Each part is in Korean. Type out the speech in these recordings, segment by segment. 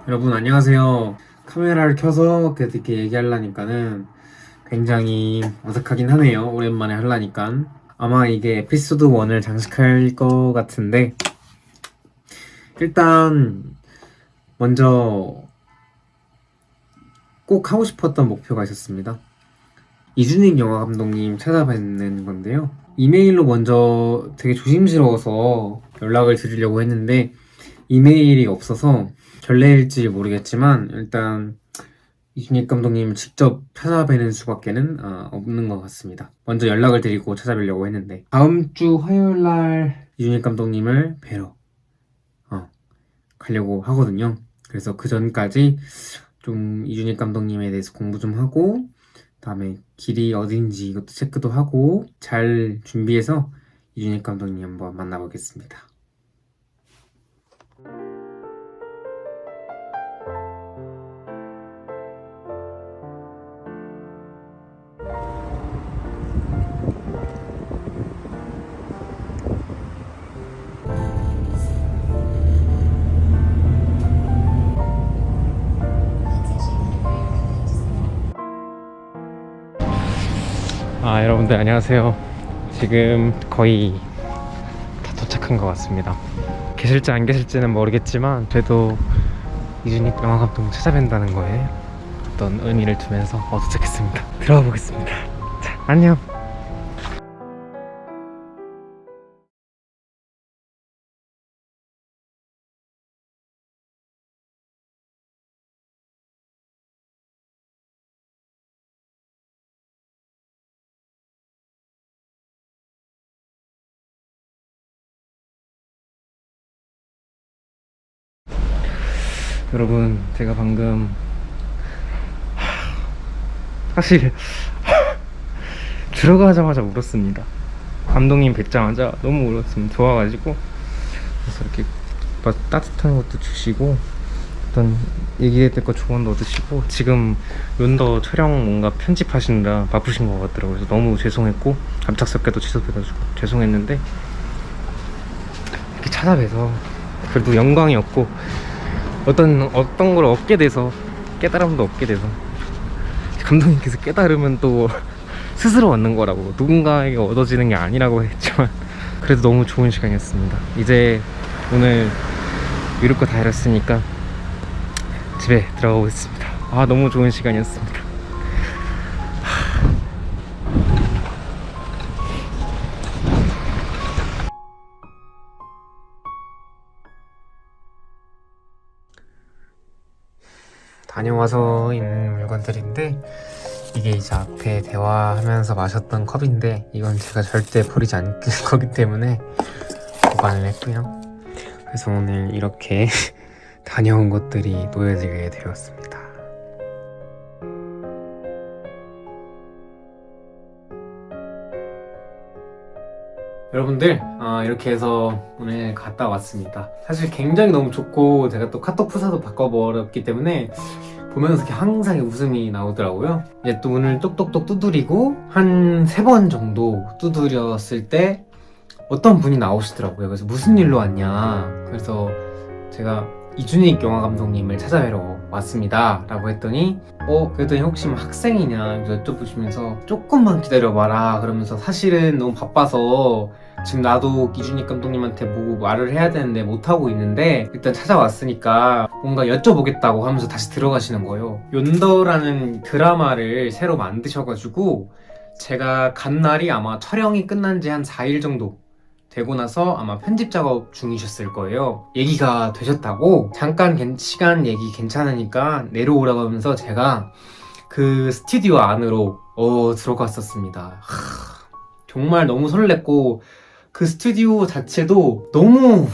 여러분 안녕하세요. 카메라를 켜서 이렇게 얘기하려니까는 굉장히 어색하긴 하네요. 오랜만에 하려니까. 아마 이게 에피소드 1을 장식할 것 같은데 일단 먼저 꼭 하고 싶었던 목표가 있었습니다. 이준익 영화 감독님 찾아뵙는 건데요. 이메일로 먼저 되게 조심스러워서 연락을 드리려고 했는데 이메일이 없어서 결례일지 모르겠지만 일단 이준익 감독님 직접 찾아뵈는 수밖에는 없는 것 같습니다. 먼저 연락을 드리고 찾아뵈려고 했는데 다음 주 화요일 날 이준익 감독님을 뵈러 가려고 하거든요. 그래서 그 전까지 좀 이준익 감독님에 대해서 공부 좀 하고 그다음에 길이 어딘지 이것도 체크도 하고 잘 준비해서 이준익 감독님 한번 만나보겠습니다. 여러분들 안녕하세요. 지금 거의 다 도착한 것 같습니다. 계실지 안 계실지는 모르겠지만 그래도 이준익 영화 감독 찾아뵌다는 거에 어떤 의미를 두면서 도착했습니다. 들어가 보겠습니다. 자, 안녕. 여러분, 제가 방금 사실 들어가자마자 울었습니다. 감독님 뵙자마자 너무 울었습니다. 좋아가지고. 그래서 이렇게 따뜻한 것도 주시고 어떤 얘기했던 거 조언도 얻으시고 지금 윤더 촬영 뭔가 편집하시느라 바쁘신 것 같더라고요. 그래서 너무 죄송했고 갑작스럽게도 취소돼가지고 죄송했는데 이렇게 찾아뵈서 그래도 영광이었고 어떤 걸 얻게 돼서 깨달음도 얻게 돼서 감독님께서 깨달으면 또 스스로 얻는 거라고 누군가에게 얻어지는 게 아니라고 했지만 그래도 너무 좋은 시간이었습니다. 이제 오늘 이룰 거 다 이뤘으니까 집에 들어가 보겠습니다. 너무 좋은 시간이었습니다. 다녀와서 있는 물건들인데 이게 이제 앞에 대화하면서 마셨던 컵인데 이건 제가 절대 버리지 않을 거기 때문에 보관을 했고요. 그래서 오늘 이렇게 다녀온 것들이 놓여지게 되었습니다. 여러분들 이렇게 해서 오늘 갔다 왔습니다. 사실 굉장히 너무 좋고 제가 또 카톡 프사도 바꿔버렸기 때문에 보면서 이렇게 항상 웃음이 나오더라고요. 이제 또 문을 똑똑똑 두드리고 한 3번 정도 두드렸을 때 어떤 분이 나오시더라고요. 그래서 무슨 일로 왔냐, 그래서 제가 이준익 영화 감독님을 찾아뵈러 왔습니다 라고 했더니 그랬더니 혹시 뭐 학생이냐 여쭤보시면서 조금만 기다려봐라 그러면서 사실은 너무 바빠서 지금 나도 이준익 감독님한테 뭐 말을 해야 되는데 못하고 있는데 일단 찾아왔으니까 뭔가 여쭤보겠다고 하면서 다시 들어가시는 거예요. 욘더라는 드라마를 새로 만드셔가지고 제가 간 날이 아마 촬영이 끝난 지 한 4일 정도 되고 나서 아마 편집 작업 중이셨을 거예요. 얘기가 되셨다고 잠깐 시간 얘기 괜찮으니까 내려오라고 하면서 제가 그 스튜디오 안으로 들어갔었습니다. 정말 너무 설렜고 그 스튜디오 자체도 너무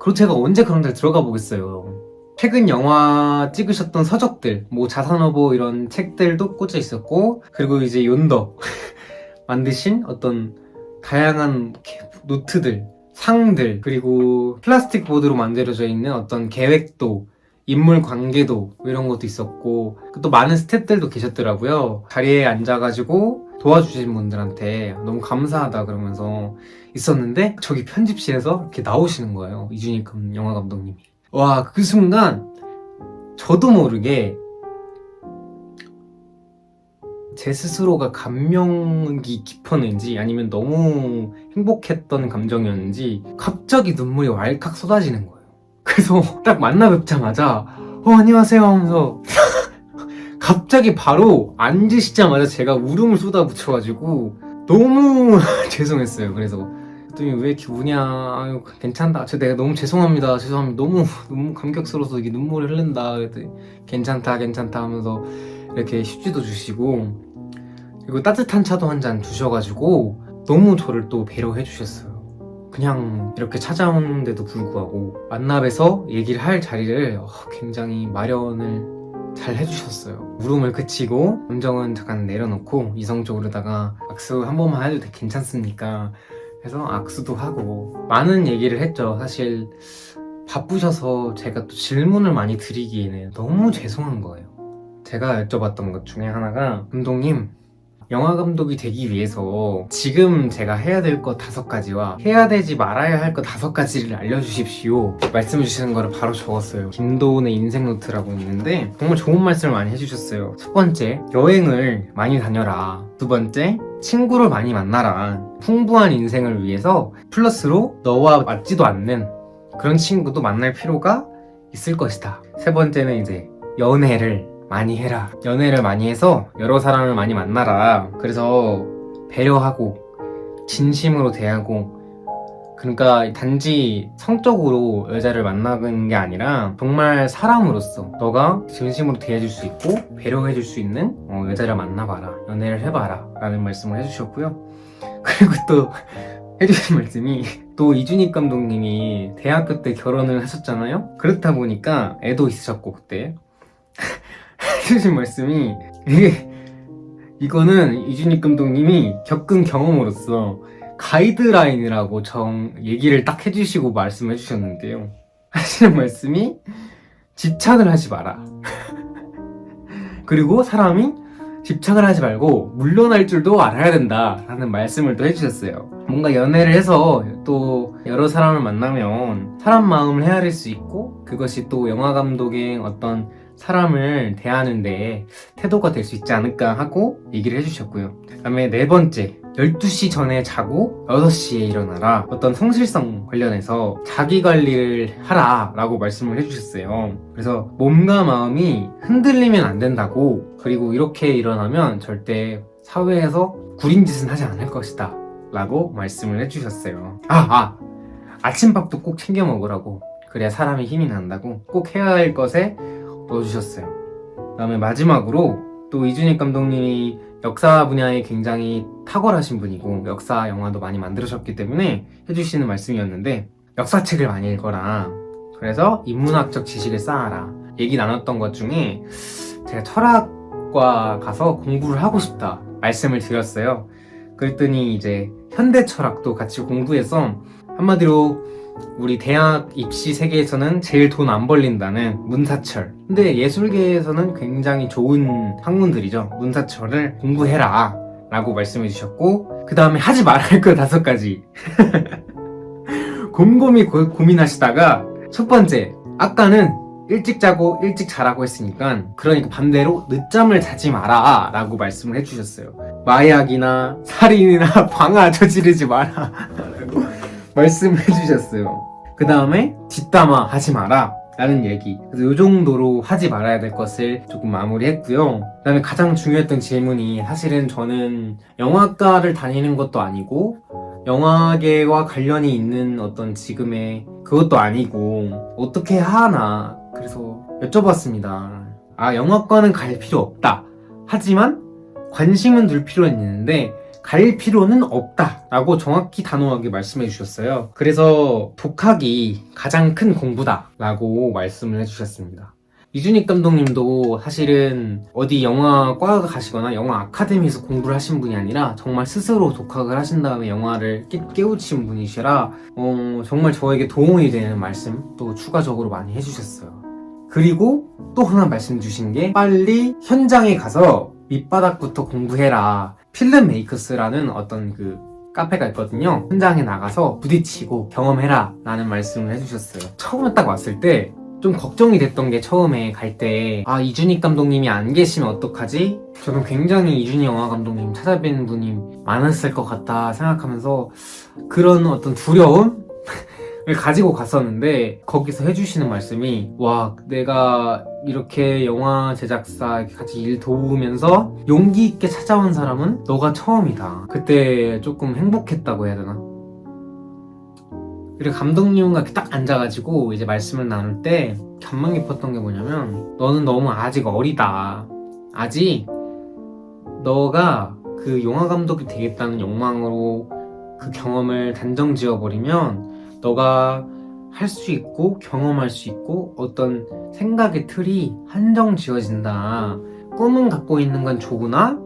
그리고 제가 언제 그런 데 들어가 보겠어요. 최근 영화 찍으셨던 서적들 뭐 자산어보 이런 책들도 꽂혀 있었고 그리고 이제 욘더 만드신 어떤 다양한 노트들, 상들, 그리고 플라스틱 보드로 만들어져 있는 어떤 계획도, 인물 관계도 이런 것도 있었고 또 많은 스태프들도 계셨더라고요. 자리에 앉아가지고 도와주신 분들한테 너무 감사하다 그러면서 있었는데 저기 편집실에서 이렇게 나오시는 거예요. 이준익 영화 감독님이. 와, 그 순간 저도 모르게 제 스스로가 감명이 깊었는지 아니면 너무 행복했던 감정이었는지 갑자기 눈물이 왈칵 쏟아지는 거예요. 그래서 딱 만나 뵙자마자 안녕하세요 하면서 갑자기 바로 앉으시자마자 제가 울음을 쏟아붙여가지고 너무 죄송했어요. 그래서 그랬더니 왜 이렇게 우냐, 아유 괜찮다, 내가 너무 죄송합니다 너무 감격스러워서 이게 눈물이 흐른다 그랬더니 괜찮다 하면서 이렇게 휴지도 주시고 그리고 따뜻한 차도 한 잔 주셔가지고 너무 저를 또 배려해 주셨어요. 그냥 이렇게 찾아오는데도 불구하고 만나뵈서 얘기를 할 자리를 굉장히 마련을 잘 해주셨어요. 울음을 그치고 감정은 잠깐 내려놓고 이성적으로다가 악수 한 번만 해도 괜찮습니까? 그래서 악수도 하고 많은 얘기를 했죠. 사실 바쁘셔서 제가 또 질문을 많이 드리기에는 너무 죄송한 거예요. 제가 여쭤봤던 것 중에 하나가 감독님, 영화 감독이 되기 위해서 지금 제가 해야 될 것 5가지와 해야 되지 말아야 할 것 5가지를 알려주십시오 말씀해 주시는 거를 바로 적었어요. 김도훈의 인생 노트라고 있는데 정말 좋은 말씀을 많이 해주셨어요. 첫 번째, 여행을 많이 다녀라. 두 번째, 친구를 많이 만나라. 풍부한 인생을 위해서 플러스로 너와 맞지도 않는 그런 친구도 만날 필요가 있을 것이다. 세 번째는 이제 연애를 많이 해라. 연애를 많이 해서 여러 사람을 많이 만나라. 그래서 배려하고 진심으로 대하고, 그러니까 단지 성적으로 여자를 만나는 게 아니라 정말 사람으로서 너가 진심으로 대해줄 수 있고 배려해줄 수 있는 여자를 만나봐라, 연애를 해봐라 라는 말씀을 해주셨고요. 그리고 또 해주신 말씀이, 또 이준익 감독님이 대학교 때 결혼을 하셨잖아요. 그렇다 보니까 애도 있으셨고 그때 해주신 말씀이, 이거는 이준익 감독님이 겪은 경험으로서 가이드라인이라고 얘기를 딱 해주시고 말씀해 주셨는데요. 하시는 말씀이 집착을 하지 마라. 그리고 사람이 집착을 하지 말고 물러날 줄도 알아야 된다 라는 말씀을 또 해주셨어요. 뭔가 연애를 해서 또 여러 사람을 만나면 사람 마음을 헤아릴 수 있고, 그것이 또 영화 감독의 어떤 사람을 대하는데 태도가 될 수 있지 않을까 하고 얘기를 해주셨고요. 그 다음에 네 번째, 12시 전에 자고 6시에 일어나라. 어떤 성실성 관련해서 자기 관리를 하라 라고 말씀을 해주셨어요. 그래서 몸과 마음이 흔들리면 안 된다고, 그리고 이렇게 일어나면 절대 사회에서 구린 짓은 하지 않을 것이다 라고 말씀을 해주셨어요. 아침밥도 꼭 챙겨 먹으라고, 그래야 사람이 힘이 난다고, 꼭 해야 할 것에 넣어주셨어요. 그 다음에 마지막으로 또 이준익 감독님이 역사 분야에 굉장히 탁월하신 분이고 역사 영화도 많이 만들으셨기 때문에 해주시는 말씀이었는데, 역사책을 많이 읽어라. 그래서 인문학적 지식을 쌓아라. 얘기 나눴던 것 중에 제가 철학과 가서 공부를 하고 싶다 말씀을 드렸어요. 그랬더니 이제 현대 철학도 같이 공부해서, 한마디로 우리 대학 입시 세계에서는 제일 돈 안 벌린다는 문사철, 근데 예술계에서는 굉장히 좋은 학문들이죠. 문사철을 공부해라 라고 말씀해 주셨고, 그 다음에 하지 말아야 할 거 5가지 곰곰이 고민하시다가, 첫 번째, 아까는 일찍 자고 일찍 자라고 했으니까, 그러니까 반대로 늦잠을 자지 마라 라고 말씀을 해주셨어요. 마약이나 살인이나 방아 저지르지 마라 라고 말씀을 해주셨어요. 그 다음에 뒷담화 하지 마라 라는 얘기. 그래서 이 정도로 하지 말아야 될 것을 조금 마무리했고요. 그 다음에 가장 중요했던 질문이, 사실은 저는 영화과를 다니는 것도 아니고 영화계와 관련이 있는 어떤 지금의 그것도 아니고 어떻게 하나, 그래서 여쭤봤습니다. 영화과는 갈 필요 없다. 하지만 관심은 둘 필요는 있는데 갈 필요는 없다 라고 정확히 단호하게 말씀해 주셨어요. 그래서 독학이 가장 큰 공부다 라고 말씀을 해주셨습니다. 이준익 감독님도 사실은 어디 영화과 가시거나 영화 아카데미에서 공부를 하신 분이 아니라 정말 스스로 독학을 하신 다음에 영화를 깨우친 분이시라 정말 저에게 도움이 되는 말씀 또 추가적으로 많이 해주셨어요. 그리고 또 하나 말씀 주신 게, 빨리 현장에 가서 밑바닥부터 공부해라. 필름 메이커스라는 어떤 그 카페가 있거든요. 현장에 나가서 부딪히고 경험해라 라는 말씀을 해주셨어요. 처음에 딱 왔을 때 좀 걱정이 됐던 게 처음에 갈 때 아 이준익 감독님이 안 계시면 어떡하지? 저는 굉장히 이준익 영화 감독님 찾아뵌 분이 많았을 것 같다 생각하면서 그런 어떤 두려움을 가지고 갔었는데 거기서 해주시는 말씀이 와 내가 이렇게 영화 제작사 같이 일 도우면서 용기 있게 찾아온 사람은 너가 처음이다. 그때 조금 행복했다고 해야 되나? 그리고 감독님과 딱 앉아가지고 이제 말씀을 나눌 때 감명 깊었던 게 뭐냐면 너는 너무 아직 어리다. 아직 너가 그 영화 감독이 되겠다는 욕망으로 그 경험을 단정 지어버리면 너가 할 수 있고 경험할 수 있고 어떤 생각의 틀이 한정 지어진다. 꿈은 갖고 있는 건 좋으나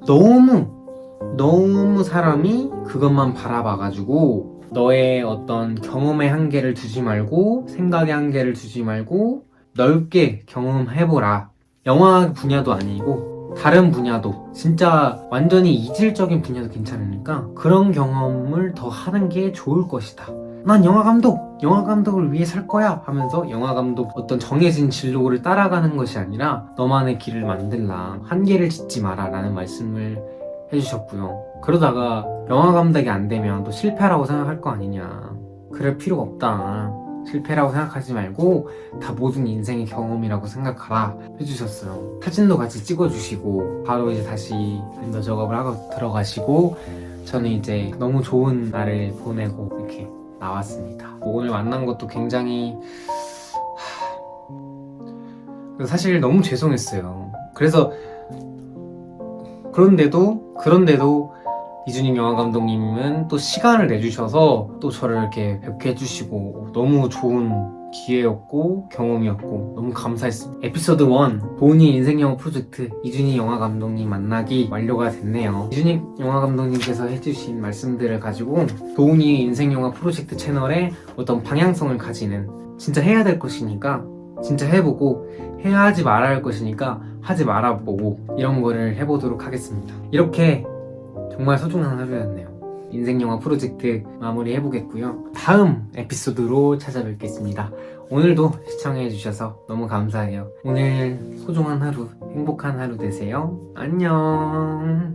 너무 사람이 그것만 바라봐가지고 너의 어떤 경험의 한계를 두지 말고 생각의 한계를 두지 말고 넓게 경험해보라. 영화 분야도 아니고 다른 분야도 진짜 완전히 이질적인 분야도 괜찮으니까 그런 경험을 더 하는 게 좋을 것이다. 난 영화 감독을 위해 살 거야 하면서 영화 감독 어떤 정해진 진로를 따라가는 것이 아니라 너만의 길을 만들라. 한계를 짓지 마라 라는 말씀을 해주셨고요. 그러다가 영화 감독이 안 되면 또 실패라고 생각할 거 아니냐. 그럴 필요가 없다. 실패라고 생각하지 말고 다 모든 인생의 경험이라고 생각하라 해주셨어요. 사진도 같이 찍어주시고 바로 이제 다시 렌더 작업을 하고 들어가시고 저는 이제 너무 좋은 날을 보내고 이렇게 나왔습니다. 오늘 만난 것도 굉장히 사실 너무 죄송했어요. 그래서 그런데도 이준익 영화 감독님은 또 시간을 내주셔서 또 저를 이렇게 뵙게 해주시고 너무 좋은 기회였고 경험이었고 너무 감사했습니다. 에피소드 1 도훈이 인생영화 프로젝트 이준익 영화 감독님 만나기 완료가 됐네요. 이준익 영화 감독님께서 해주신 말씀들을 가지고 도훈이 인생영화 프로젝트 채널에 어떤 방향성을 가지는 진짜 해야 될 것이니까 진짜 해보고 해야 하지 말아야 할 것이니까 하지 말아보고 이런 거를 해보도록 하겠습니다. 이렇게 정말 소중한 하루였네요. 인생영화 프로젝트 마무리해보겠고요. 다음 에피소드로 찾아뵙겠습니다. 오늘도 시청해주셔서 너무 감사해요. 오늘 소중한 하루, 행복한 하루 되세요. 안녕.